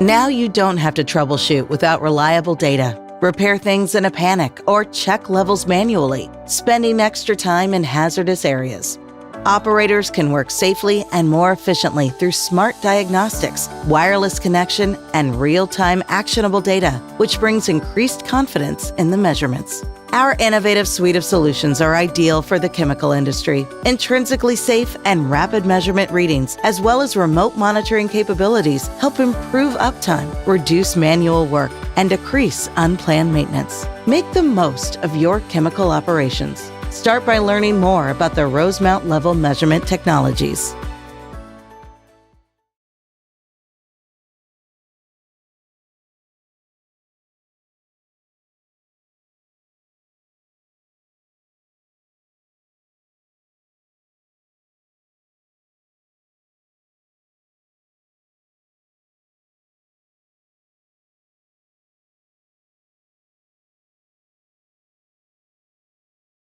Now you don't have to troubleshoot without reliable data, repair things in a panic, or check levels manually, spending extra time in hazardous areas. Operators can work safely and more efficiently through smart diagnostics, wireless connection, and real-time actionable data, which brings increased confidence in the measurements. Our innovative suite of solutions are ideal for the chemical industry. Intrinsically safe and rapid measurement readings, as well as remote monitoring capabilities, help improve uptime, reduce manual work, and decrease unplanned maintenance. Make the most of your chemical operations. Start by learning more about the Rosemount level measurement technologies.